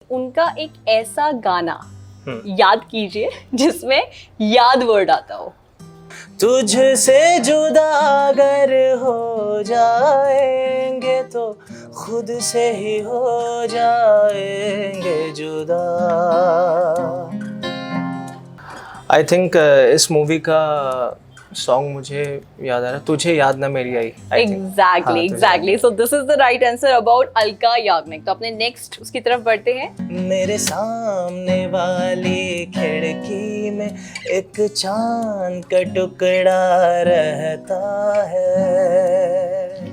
उनका एक ऐसा गाना याद कीजिए जिसमें याद वर्ड आता हो। तुझसे जुदा अगर हो जाएंगे तो खुद से ही हो जाएंगे जुदा। आई थिंक इस मूवी का सॉन्ग मुझे याद आ रहा है, तुझे याद ना मेरी आई। Exactly so this is the right answer about Alka Yagnik. तो अपने नेक्स्ट उसकी तरफ बढ़ते हैं। मेरे सामने वाली खिड़की में एक चांद का टुकड़ा रहता है।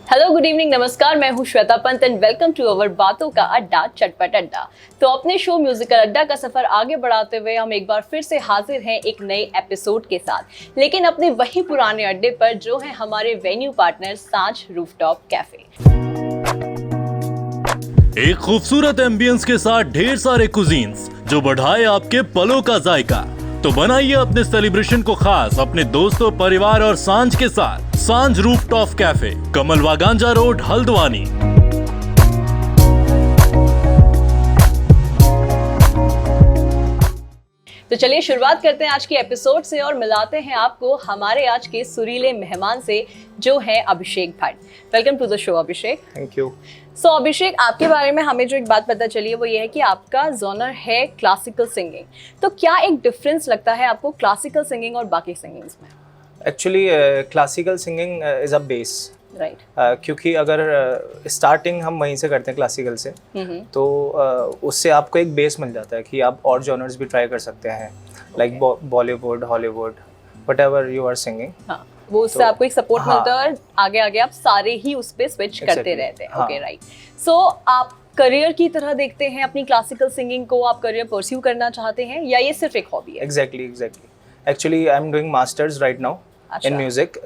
हेलो गुड इवनिंग नमस्कार, मैं हूँ Shweta Pant and welcome to our बातों का अड्डा चटपट अड्डा। तो अपने शो म्यूजिकल अड्डा का सफर आगे बढ़ाते हुए हम एक बार फिर से हाजिर हैं एक नए एपिसोड के साथ, लेकिन अपने वही पुराने अड्डे पर जो है हमारे वेन्यू पार्टनर सांझ रूफटॉप कैफे। एक खूबसूरत एम्बियंस के साथ ढेर सारे कुजीन्स जो बढ़ाए आपके पलों का जायका। तो बनाइए अपने सेलिब्रेशन को खास अपने दोस्तों, परिवार और सांझ के साथ। सांझ रूफटॉप कैफे, कमलवा गांजा रोड, हल्द्वानी। तो चलिए शुरुआत करते हैं आज के एपिसोड से और मिलाते हैं आपको हमारे आज के सुरीले मेहमान से जो है Abhishek Bhatt. Welcome to the show Abhishek. Thank you. So Abhishek, आपके बारे में हमें जो एक बात पता चली है वो ये है कि आपका जॉनर है क्लासिकल सिंगिंग। तो क्या एक डिफरेंस लगता है आपको क्लासिकल सिंगिंग और बाकी सिंगिंग्स में? Actually classical singing is a base, right. क्योंकि अगर स्टार्टिंग हम वहीं से करते हैं क्लासिकल से, तो उससे आपको एक बेस मिल जाता है कि आप और जॉनर्स भी ट्राई कर सकते हैं, like Bollywood, Hollywood, whatever you are singing. हाँ, वो उससे आपको एक सपोर्ट मिलता है और आगे आगे आप सारे ही उस पे स्विच करते रहते हैं। Okay, right. सो आप करियर की तरह देखते हैं अपनी क्लासिकल सिंगिंग को? आप करियर परस्यू करना चाहते हैं या ये सिर्फ एक हॉबी है? Exactly. Actually I am doing masters right now in music.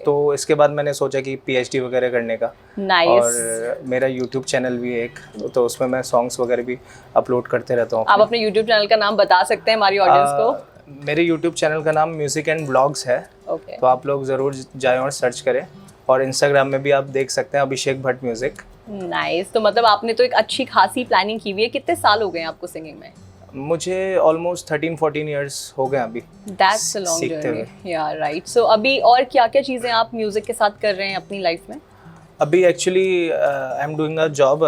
तो इसके बाद मैंने सोचा कि पीएचडी वगैरह करने का। Nice. और मेरा यूट्यूब चैनल भी है एक, तो उसमें मैं सॉन्ग्स वगैरह भी अपलोड करते रहता हूँ। आप अपने यूट्यूब चैनल का नाम बता सकते हैं हमारी ऑडियंस को? मेरे यूट्यूब चैनल का नाम म्यूजिक एंड ब्लॉग्स है। तो आप लोग ज़रूर जाएं और सर्च करें, और इंस्टाग्राम में भी आप देख सकते हैं अभिषेक भट्ट म्यूजिक। नाइस। तो मतलब आपने तो एक अच्छी खासी प्लानिंग की हुई है। कितने साल हो गए हैं आपको सिंगिंग में? मुझे ऑलमोस्ट 13-14 इयर्स हो गए अभी। That's a long journey. या राइट। सो अभी और क्या क्या चीज़ें आप म्यूजिक के साथ कर रहे हैं अपनी लाइफ में? अभी actually I am doing a job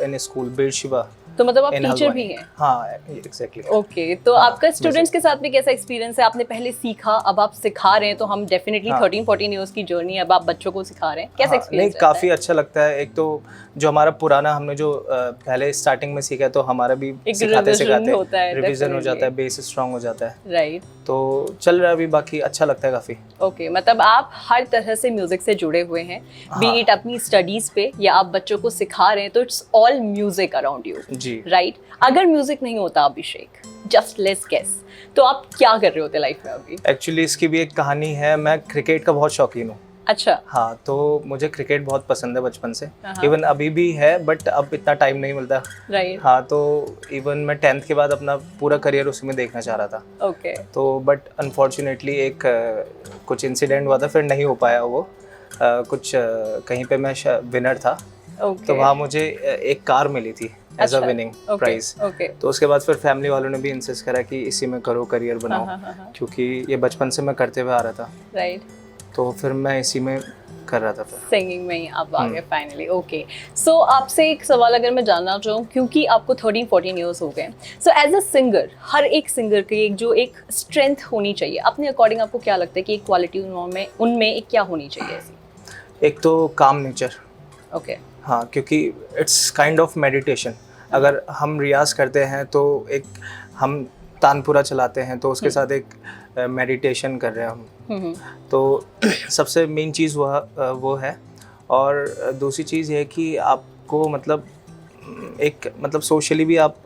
in school Bir Shiva. तो मतलब आप टीचर भी हैं? हाँ, एग्जैक्टली। ओके, तो आपका स्टूडेंट्स के साथ भी कैसा एक्सपीरियंस है? आपने पहले सीखा, अब आप सिखा रहे हैं, तो हम डेफिनेटली 13-14 इयर्स की जर्नी है, अब आप बच्चों को सिखा रहे हैं, कैसा एक्सपीरियंस? नहीं, काफ़ी अच्छा लगता है। एक तो जो हमारा पुराना हमने जो पहले स्टार्टिंग में सीखा है, तो हमारा भी सिखाते रिवीजन हो जाता है, बेस स्ट्रांग हो जाता है। राइट। तो चल रहा है अभी, बाकी अच्छा लगता है काफ़ी। ओके, मतलब आप हर तरह से म्यूजिक से जुड़े हुए हैं, बी इट अपनी स्टडीज पे या आप बच्चों को सिखा रहे हैं, तो it's all music around you ji. Right. अगर म्यूजिक नहीं होता अभिषेक, जस्ट लेट्स गेस, तो आप क्या कर रहे होते लाइफ में अभी? एक्चुअली इसकी भी एक कहानी है। मैं क्रिकेट का बहुत शौकीन हूँ। अच्छा। हाँ, तो मुझे क्रिकेट बहुत पसंद है बचपन से। इवन अभी भी है, बट अब इतना टाइम नहीं मिलता। राइट। हाँ, तो इवन मैं 10th के बाद अपना पूरा करियर उसी में देखना चाह रहा था। ओके। तो बट अनफॉर्चुनेटली एक कुछ इंसिडेंट हुआ था, फिर नहीं हो पाया वो। कुछ कहीं पे मैं विनर था। तो वहाँ मुझे एक कार मिली थी एज अ विनिंग प्राइज। तो उसके बाद फिर फैमिली वालों ने भी इंसिस्ट करा कि इसी में करो, करियर बनाओ, क्योंकि ये बचपन से मैं करते हुए आ रहा था। राइट। तो फिर मैं इसी में कर रहा था। फिर सिंगिंग में ही आप आ गए फाइनली। ओके, सो आपसे एक सवाल अगर मैं जानना चाहूँ, क्योंकि आपको 13-14 ईयर्स हो गए, सो एज अ सिंगर, हर एक सिंगर की एक जो एक स्ट्रेंथ होनी चाहिए, अपने अकॉर्डिंग आपको क्या लगता है कि एक क्वालिटी उनमें एक क्या होनी चाहिए ऐसी? एक तो काम नेचर। ओके। हाँ, क्योंकि इट्स काइंड ऑफ मेडिटेशन। अगर हम रियाज करते हैं तो एक हम तानपुरा चलाते हैं, तो उसके साथ एक मेडिटेशन कर रहे हैं हम। तो सबसे मेन चीज़ वो है। और दूसरी चीज़ ये है कि आपको मतलब सोशली भी आप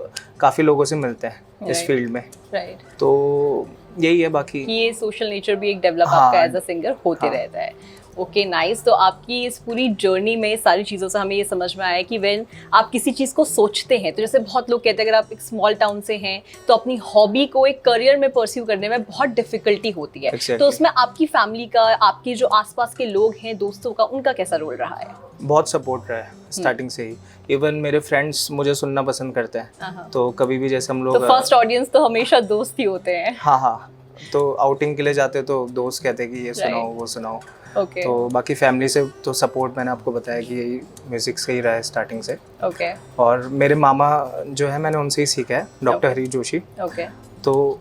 काफ़ी लोगों से मिलते हैं इस फील्ड में। राइट। तो यही है, बाकी ये सोशल नेचर भी एक डेवलप आपका एज अ सिंगर होते रहता है। Okay, nice. तो आपकी इस पूरी जर्नी में सारी चीज़ों से हमें ये समझ में आया कि व्हेन आप किसी चीज़ को सोचते हैं, तो जैसे बहुत लोग कहते हैं अगर आप एक स्मॉल टाउन से हैं तो अपनी हॉबी को एक करियर में परस्यू करने में बहुत डिफिकल्टी होती है। तो उसमें आपकी फैमिली का, आपके जो आसपास के लोग हैं, दोस्तों का, उनका कैसा रोल रहा है? बहुत सपोर्ट रहा है स्टार्टिंग से ही। इवन मेरे फ्रेंड्स मुझे सुनना पसंद करते हैं, तो कभी भी जैसे हम तो लोग फर्स्ट ऑडियंस तो हमेशा दोस्त ही होते हैं। हाँ हाँ, तो आउटिंग के लिए जाते तो दोस्त कहते हैं कि ये सुनाओ वो सुनाओ। ओके तो बाकी फैमिली से तो सपोर्ट मैंने आपको बताया कि यही म्यूज़िक से ही रहा है स्टार्टिंग से। ओके और मेरे मामा जो है मैंने उनसे ही सीखा है, डॉक्टर हरी जोशी। ओके तो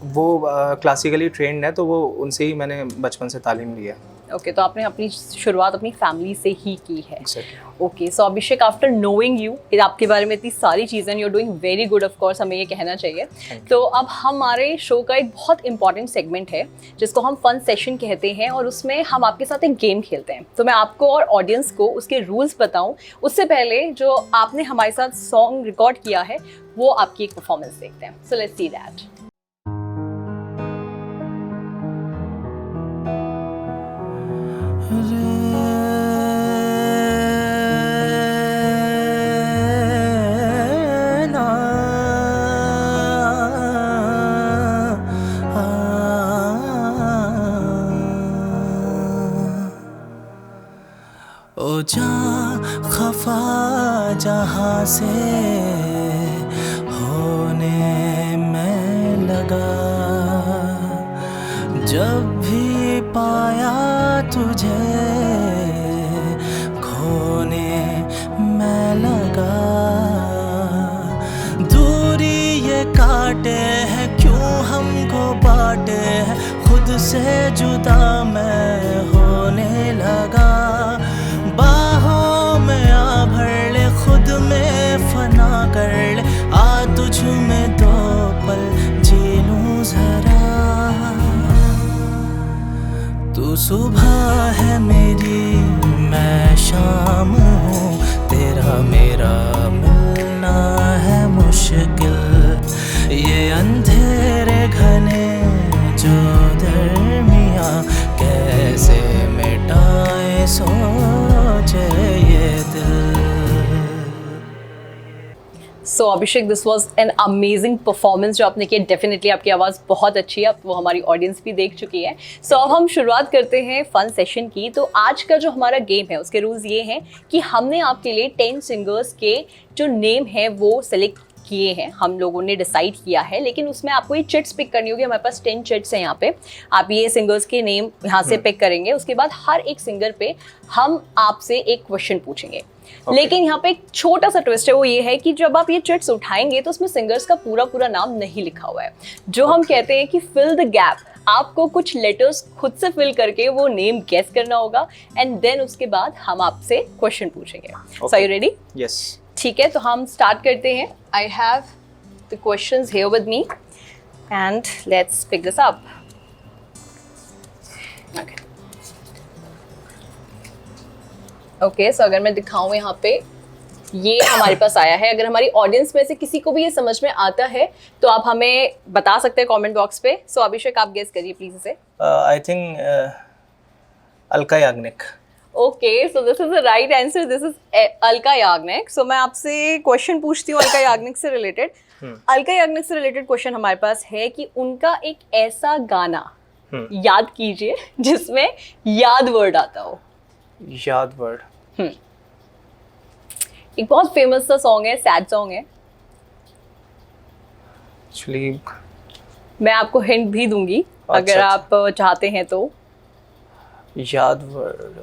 वो क्लासिकली ट्रेंड है, तो वो उनसे ही मैंने बचपन से तालीम ली है। ओके, तो आपने अपनी शुरुआत अपनी फैमिली से ही की है। Exactly. Okay, so Abhishek, after knowing you, आपके बारे में इतनी सारी चीज़ें, you are doing very good, of course हमें ये कहना चाहिए। तो अब हमारे शो का एक बहुत इंपॉर्टेंट सेगमेंट है जिसको हम फन सेशन कहते हैं, और उसमें हम आपके साथ एक गेम खेलते हैं। तो मैं आपको और ऑडियंस को उसके रूल्स बताऊं उससे पहले जो आपने हमारे साथ सॉन्ग रिकॉर्ड किया है वो आपकी एक परफॉर्मेंस देखते हैं। So let's see that. ओ जा खफा जहाँ से होने में लगा, जब भी पाया तुझे खोने में लगा। दूरी ये काटे हैं क्यों हमको बांटे हैं, खुद से जुदा मैं होने लगा। बाहों में आ भर ले, खुद में फना कर ले, आ तुझ में दो पल जी लूं जरा। तू सुबह है मेरी, मैं शाम हूँ, तेरा मेरा मिलना है मुश्किल। ये अंधेरे घने जो दरमियाँ कैसे मिटाए सोचे ये दिल। So Abhishek, this was an amazing performance जो आपने किया। डेफिनेटली आपकी आवाज़ बहुत अच्छी है, अब वो हमारी ऑडियंस भी देख चुकी है। सो अब हम शुरुआत करते हैं फन सेशन की। तो आज का जो हमारा गेम है उसके रूल्स ये हैं कि हमने आपके लिए 10 सिंगर्स के जो नेम है वो सेलेक्ट किए हैं, हम लोगों ने डिसाइड किया है, लेकिन उसमें आपको ये चिट्स पिक करनी होगी। हमारे पास 10 चिट्स हैं यहाँ पे, आप ये सिंगर्स के नेम यहाँ से पिक करेंगे। उसके बाद हर एक सिंगर पे हम आपसे एक क्वेश्चन पूछेंगे। लेकिन यहाँ पे एक छोटा सा ट्विस्ट है, वो ये है कि जब आप ये चिट्स उठाएंगे तो उसमें सिंगर्स का पूरा पूरा नाम नहीं लिखा हुआ है। जो हम कहते हैं कि फिल द गैप, आपको कुछ लेटर्स खुद से फिल करके वो नेम गेस करना होगा, एंड देन उसके बाद हम आपसे क्वेश्चन पूछेंगे। So are you ready? Yes. ठीक है, तो हम स्टार्ट करते हैं। I have the questions here with me and let's pick this up. Okay, so अगर मैं दिखाऊं यहाँ पे, ये हमारे पास आया है। अगर हमारी ऑडियंस में से किसी को भी ये समझ में आता है तो आप हमें बता सकते हैं कमेंट बॉक्स पे। सो अभिषेक, आप गेस करिए प्लीज इसे। I think Alka Yagnik. Okay, so this is the right answer, this is Alka Yagnik. So मैं आपसे क्वेश्चन पूछती हूँ अलका याग्निक से रिलेटेड। अलका याग्निक से रिलेटेड क्वेश्चन हमारे पास है कि उनका एक ऐसा गाना याद कीजिए जिसमें याद वर्ड आता हो। याद वर्ड? एक बहुत फेमस सा सॉन्ग है, सैड सॉन्ग है। एक्चुअली मैं आपको हिंट भी दूंगी अगर आप चाहते हैं तो। याद वर्ड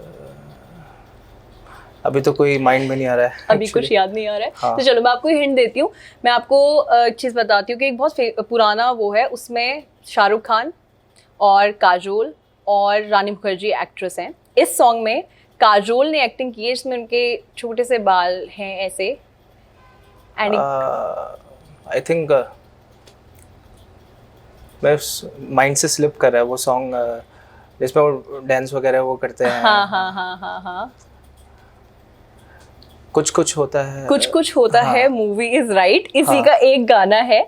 अभी तो कोई माइंड में नहीं आ रहा है। अभी कुछ याद नहीं आ रहा है। हाँ। तो चलो मैं आपको हिंट देती हूँ। मैं आपको एक चीज़ बताती हूँ कि एक बहुत पुराना वो है, उसमें शाहरुख खान और काजोल और रानी मुखर्जी एक्ट्रेस हैं। इस सॉन्ग में काजोल ने एक्टिंग की है, इसमें उनके छोटे से बाल हैं ऐसे, एंड आई थिंक मैं माइंड से स्लिप कर रहा है वो सॉन्ग जिसमें वो डांस वगैरह वो करते हैं। हाँ हाँ हाँ हाँ हाँ, कुछ कुछ होता है, कुछ कुछ होता हाँ। है, मूवी इज राइट। इसी हाँ। का एक गाना है।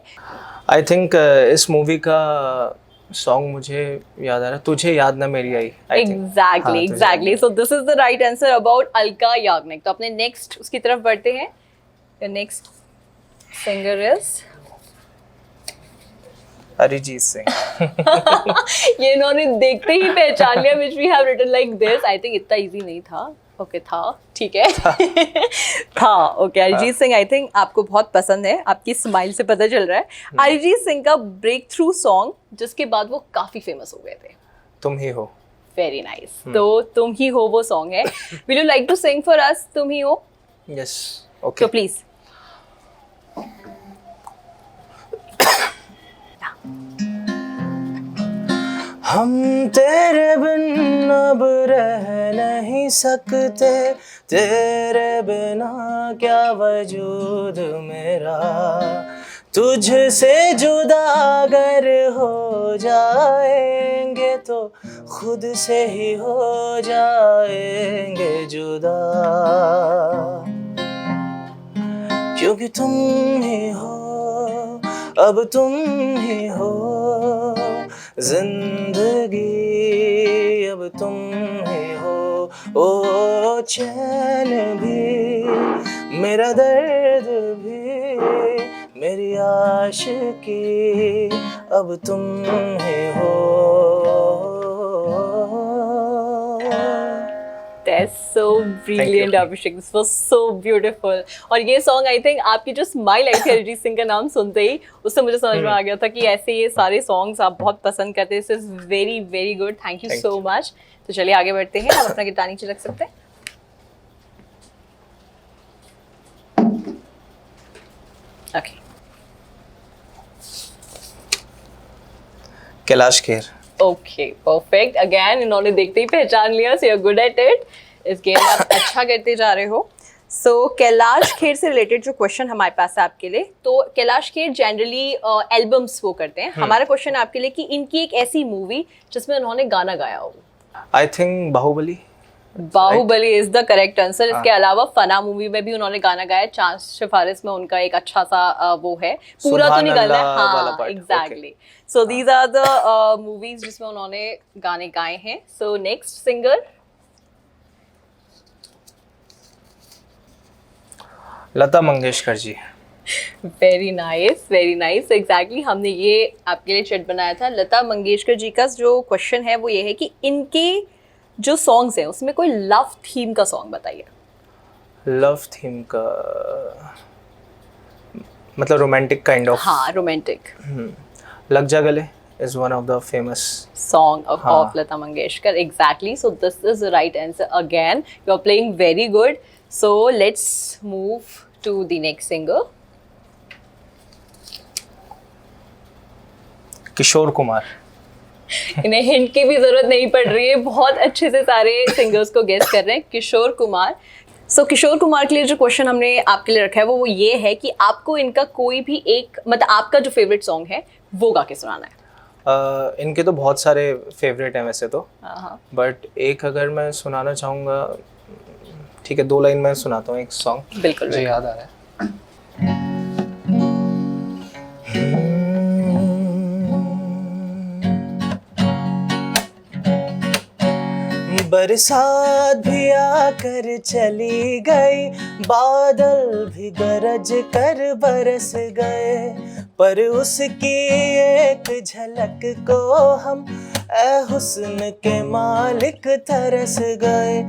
आई थिंक इस मूवी का सॉन्ग मुझे याद आ रहा है, तुझे याद ना मेरी आई। Exactly. So this is the right answer about Alka Yagnik. तो अपने नेक्स्ट उसकी तरफ बढ़ते हैं। The next singer is Arijit Singh. ये इन्होंने देखते ही पहचान लिया, which we have written like this। I think इतना इजी नहीं था, ओके था, ठीक है। था, okay. Arijit Singh I think आपको बहुत पसंद है, आपकी स्माइल से पता चल रहा है। अरिजीत सिंह का ब्रेक थ्रू सॉन्ग जिसके बाद वो काफी फेमस हो गए थे। तुम ही हो। Very nice. तो तुम ही हो वो सॉन्ग है। Will you like to sing for us तुम ही हो? Yes, okay. तो प्लीज। हम तेरे बिन अब रह नहीं सकते, तेरे बिना क्या वजूद मेरा, तुझसे जुदा अगर हो जाएंगे तो खुद से ही हो जाएंगे जुदा, क्योंकि तुम ही हो, अब तुम ही हो जिंदगी, अब तुम ही हो। ओ चैन भी, मेरा दर्द भी, मेरी आशिकी, अब तुम ही हो। That's so brilliant, Abhishek. This was so beautiful. और ये सॉन्ग आई थिंक आपकी जो स्माइल आई थी अरिजीत सिंह का नाम सुनते ही, उससे मुझे समझ में आ गया था कि ऐसे ये सारे सॉन्ग्स आप बहुत पसंद करते हैं। This is very very good. Thank you so much. तो चलिए आगे बढ़ते हैं, हम अपना गिटार नीचे रख सकते हैं। Okay. Kailash Kher. Okay, perfect. Again इन्होंने देखते ही पहचान लिया, so you are good at it. इस गेम में आप अच्छा करते जा रहे हो। सो कैलाश खेर से रिलेटेड जो क्वेश्चन हमारे पास है आपके लिए, तो कैलाश खेर जनरली एल्बम्स वो करते हैं। हमारा क्वेश्चन है आपके लिए कि इनकी एक ऐसी मूवी जिसमें उन्होंने गाना गाया हो। I think Baahubali. Baahubali is the correct answer. इसके अलावा फना मूवी में भी उन्होंने गाना गाया। चांद सिफारिश में उनका एक अच्छा सा वो है, पूरा तो नहीं गाना है। हाँ, exactly. So these are the movies जिसमें उन्होंने गाने गाए हैं। So next singer, Lata Mangeshkar ji. Very nice, very nice. Exactly, हमने ये आपके लिए चैट बनाया था। लता मंगेशकर जी का जो क्वेश्चन है वो ये है कि इनके जो सॉन्ग्स हैं उसमें कोई लव थीम का सॉन्ग बताइए। लव थीम का मतलब रोमांटिक काइंड ऑफ। हाँ, रोमांटिक। लग जा गले is one of the famous song of Lata Mangeshkar. Exactly. So this is the right answer again. You are playing very good. So let's move to the next singer. Kishore Kumar. इन्हें hint की भी जरूरत नहीं पड़ रही है, बहुत अच्छे से सारे सिंगर्स को गेस कर रहे हैं। किशोर कुमार। सो किशोर कुमार के लिए जो क्वेश्चन हमने आपके लिए रखा है वो ये है कि आपको इनका कोई भी एक, मतलब आपका जो फेवरेट सॉन्ग है वो गा के सुनाना है। इनके तो बहुत सारे फेवरेट हैं वैसे तो, बट एक अगर मैं सुनाना चाहूँगा, ठीक है, 2 लाइन में सुनाता हूँ एक सॉन्ग। बिल्कुल, मुझे याद आ रहा है। बरसात भी आकर चली गई, बादल भी गरज कर बरस गए, पर उसकी एक झलक को हम ए हुस्न के मालिक तरस गए।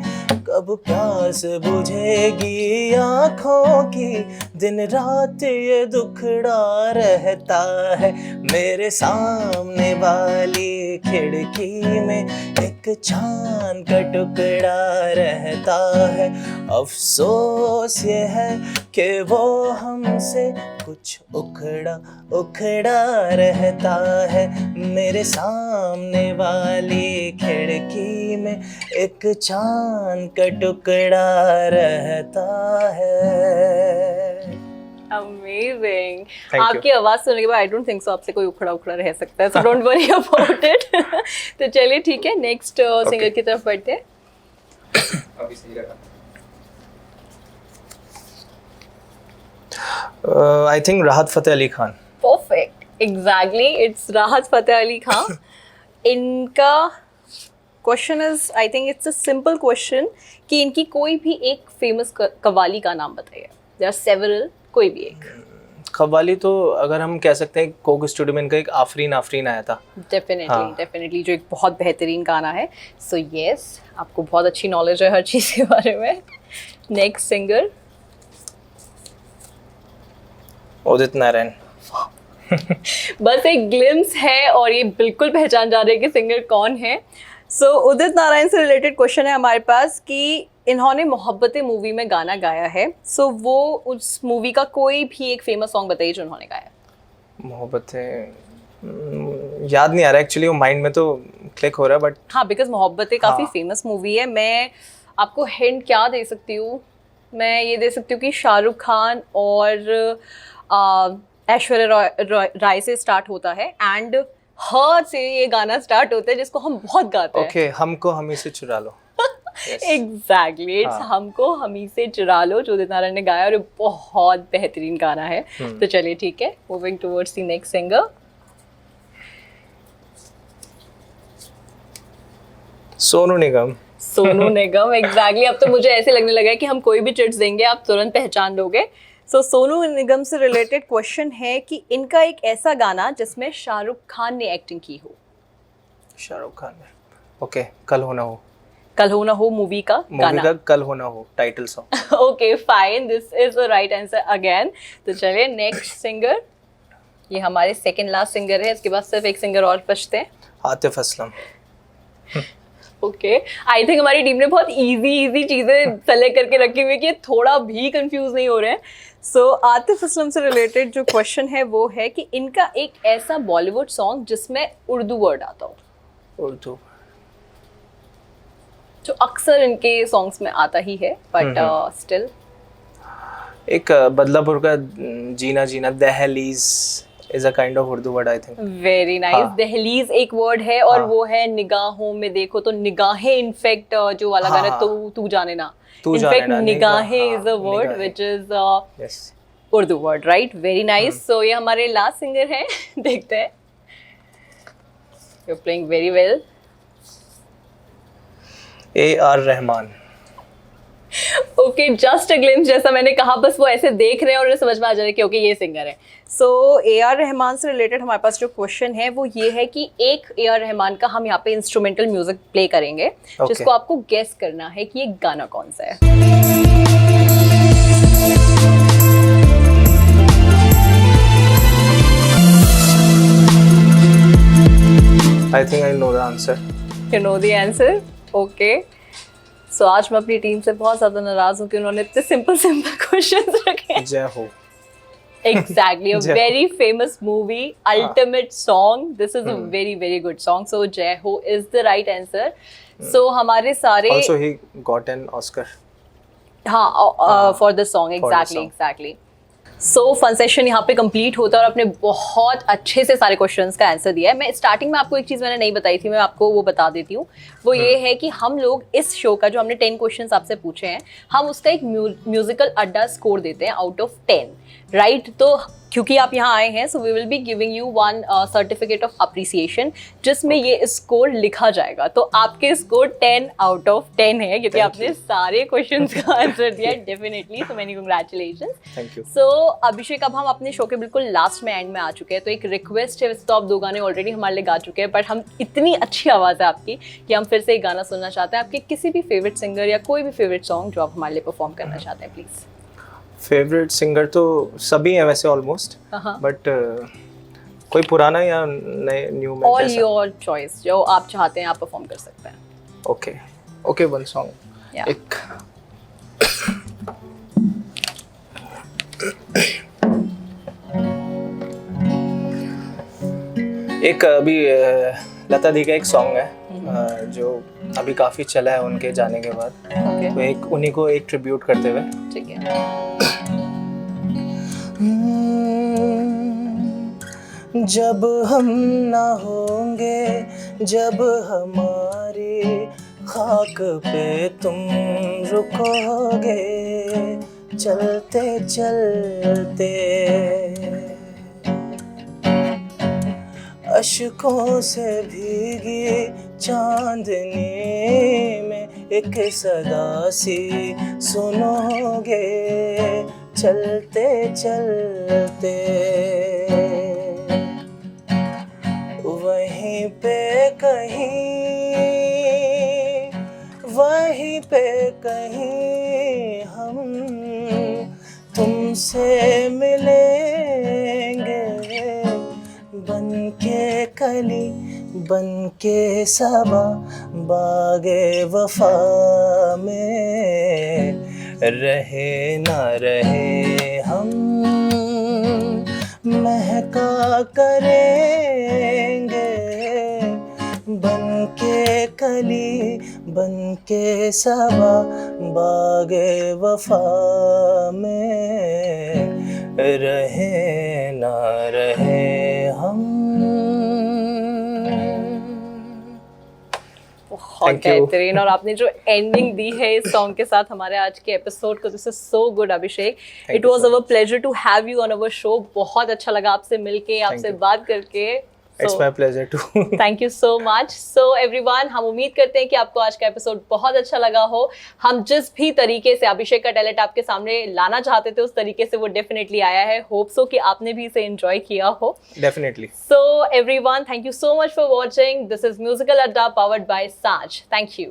कब प्यास बुझेगी आँखों की, दिन रात ये दुखड़ा रहता है, मेरे सामने वाली खिड़की में एक चांद का टुकड़ा रहता है। अफसोस ये है कि वो हमसे कुछ उखड़ा उखड़ा रहता है, मेरे सामने वाली खिड़की में एक चांद का टुकड़ा रहता है। अमेजिंग। आपकी आवाज सुनने के बाद आई डोंट थिंक सो आपसे कोई उखड़ा उखड़ा रह सकता है, so don't worry about it. तो चलिए ठीक है, नेक्स्ट सिंगर की तरफ बढ़ते हैं। अभी सही रखा। I think Rahat Fateh Ali Khan. Perfect, exactly, it's Rahat Fateh Ali Khan. इनका question is, I think it's a simple question कि इनकी कोई भी एक फेमस कव्वाली का नाम बताइए। देयर आर सेवरल, कोई भी एक। कव्वाली तो अगर हम कह सकते हैं कोक स्टूडियो में इनका एक आफरीन आफरीन आया था। हाँ। डेफिनेटली जो एक बहुत बेहतरीन गाना है। सो यस, आपको बहुत अच्छी नॉलेज है हर चीज़ के बारे में। Next singer Udit Narayan. बस एक ग्लिम्स है और ये बिल्कुल पहचान जा रहे हैं कि सिंगर कौन है। सो उदित नारायण से रिलेटेड क्वेश्चन है हमारे पास कि इन्होंने मोहब्बतें मूवी में गाना गाया है। सो वो उस मूवी का कोई भी एक फेमस सॉन्ग बताइए जो उन्होंने गाया। मोहब्बतें याद नहीं आ रहा एक्चुअली, वो माइंड में तो क्लिक हो रहा है बट हाँ, बिकॉज मोहब्बतें काफ़ी हाँ। फेमस मूवी है। मैं आपको हिंट क्या दे सकती हूँ, मैं ये दे सकती हूँ कि शाहरुख खान और ऐश्वर्या राय से स्टार्ट होता है एंड हर से ये गाना स्टार्ट होता है जिसको हम बहुत गाते हैं। ओके, हमको हमी से चुरा लो। एग्जैक्टली, इट्स हाँ। हमको हमी से चुरा लो जो उदित नारायण ने गाया और ये बहुत बेहतरीन गाना है। तो चलिए ठीक है, moving towards the next singer. Sonu Nigam. Sonu Nigam, exactly. अब तो मुझे ऐसे लगने लगा है कि हम कोई भी चिट्स देंगे आप तुरंत पहचान लोगे। सो सोनू निगम से रिलेटेड क्वेश्चन है कि इनका एक ऐसा गाना जिसमें शाहरुख खान ने एक्टिंग की हो। शाहरुख खान ने, ओके, कल हो ना हो। कल हो ना हो मूवी का मूवी गाना। का कल हो ना हो title song. Okay fine, this is the right answer again. तो चलिए नेक्स्ट सिंगर, ये हमारे सेकंड लास्ट सिंगर है, इसके बाद सिर्फ एक सिंगर और बचते हैं। Atif Aslam. Okay, I think हमारी टीम ने बहुत इजी चीज़ें सेलेक्ट करके रखी हुई है कि थोड़ा भी कंफ्यूज नहीं हो रहे हैं। सो आतिफ असलम से रिलेटेड जो क्वेश्चन है वो है कि इनका एक ऐसा बॉलीवुड सॉन्ग जिसमें उर्दू वर्ड आता हो, उर्दू। जो अक्सर इनके सॉन्ग्स में आता ही है बट स्टिल। एक बदलापुर का जीना जीना, दहलीज is a kind of Urdu word I think. Very nice. हाँ। दहलीज एक वर्ड है और हाँ। वो है निगाहों में देखो, तो निगाहें इनफैक्ट जो वाला हाँ, गाना हाँ। तू जाने ना, तू जाने इनफैक्ट ना, निगाहें हाँ, इज अ वर्ड निगाहें। Which is yes. Urdu word, right? Very nice. सो ये हमारे लास्ट सिंगर हैं। देखते हैं। You are playing very well. AR Rahman. Okay, just a glimpse, जैसा मैंने कहा, बस वो ऐसे देख रहे हैं और उन्हें समझ में आ जा रहा है कि ओके ये सिंगर है। सो AR रहमान से रिलेटेड हमारे पास जो क्वेश्चन है वो ये है कि एक AR रहमान का हम यहाँ पे इंस्ट्रूमेंटल म्यूजिक प्ले करेंगे जिसको आपको गेस करना है कि ये गाना कौन सा है। I think I know the answer. You know the answer? Okay. So आज मैं अपनी टीम से बहुत ज़्यादा नाराज हूँ कि उन्होंने इतने सिंपल क्वेश्चंस रखे हैं। जय हो। Exactly, a जय हो। very famous movie, ultimate song. This is a very good song. So Jai Ho is the right answer. So हमारे सारे Also he got an Oscar. हाँ for the song, For the exactly song. exactly. So fun session यहाँ पे complete होता है और आपने बहुत अच्छे से सारे क्वेश्चंस का आंसर दिया है। मैं स्टार्टिंग में आपको एक चीज़ मैंने नहीं बताई थी, मैं आपको वो बता देती हूँ। वो ये है कि हम लोग इस शो का जो हमने 10 क्वेश्चंस आपसे पूछे हैं, हम उसका एक म्यूजिकल अड्डा स्कोर देते हैं आउट ऑफ 10, राइट? तो क्योंकि आप यहाँ आए हैं, so we will be giving you one certificate of appreciation जिसमें ये स्कोर लिखा जाएगा। तो आपके स्कोर 10 आउट ऑफ 10 है क्योंकि आपने सारे क्वेश्चंस का आंसर दिया है। Definitely, so many congratulations. Thank you. So Abhishek, अब हम अपने शो के बिल्कुल लास्ट में, एंड में आ चुके हैं। तो एक रिक्वेस्ट है, वैसे तो आप 2 गाने ऑलरेडी हमारे लिए गा चुके हैं, बट हम इतनी अच्छी आवाज़ है आपकी कि हम फिर से एक गाना सुनना चाहते हैं। आपके किसी भी फेवरेट सिंगर या कोई भी फेवरेट सॉन्ग जो आप हमारे लिए परफॉर्म करना चाहते हैं, प्लीज़। फेवरेट सिंगर तो सभी हैं वैसे ऑलमोस्ट, बट कोई पुराना या नए न्यू में ऑल जैसा? योर चॉइस, जो आप चाहते हैं आप परफॉर्म कर सकते हैं। Okay okay, one song. Yeah. एक अभी लता दी का एक सॉन्ग है जो अभी काफी चला है उनके जाने के बाद, ओके, तो एक उन्हीं को एक ट्रिब्यूट करते हुए। ठीक है। जब हम ना होंगे, जब हमारी खाक पे तुम रुकोगे, चलते चलते अशकों से भीगी चांदनी में एक सदा सी सुनोगे, चलते चलते वहीं पे कहीं हम तुमसे मिलेंगे, बनके कली बनके सबा बागे वफा में रहे ना रहे हम महका करेंगे, बनके कली बनके सबा बागे वफा में रहे ना रहे हम। बहुत Thank you. बेहतरीन, और आपने जो एंडिंग दी है इस सॉन्ग के साथ हमारे आज के एपिसोड को, this is so good Abhishek. It you was so our pleasure to have you on our show. बहुत अच्छा लगा आपसे मिलके, आपसे you. बात करके। It's my pleasure too. Thank you so much. So everyone, हम उम्मीद करते हैं कि आपको आज का एपिसोड बहुत अच्छा लगा हो। हम जिस भी तरीके से अभिषेक का टैलेंट आपके सामने लाना चाहते थे उस तरीके से वो डेफिनेटली आया है। होप सो कि आपने भी इसे एंजॉय किया हो। Definitely. So everyone, thank you so much for watching. This is musical अड्डा पावर्ड बाय सांझ। Thank you.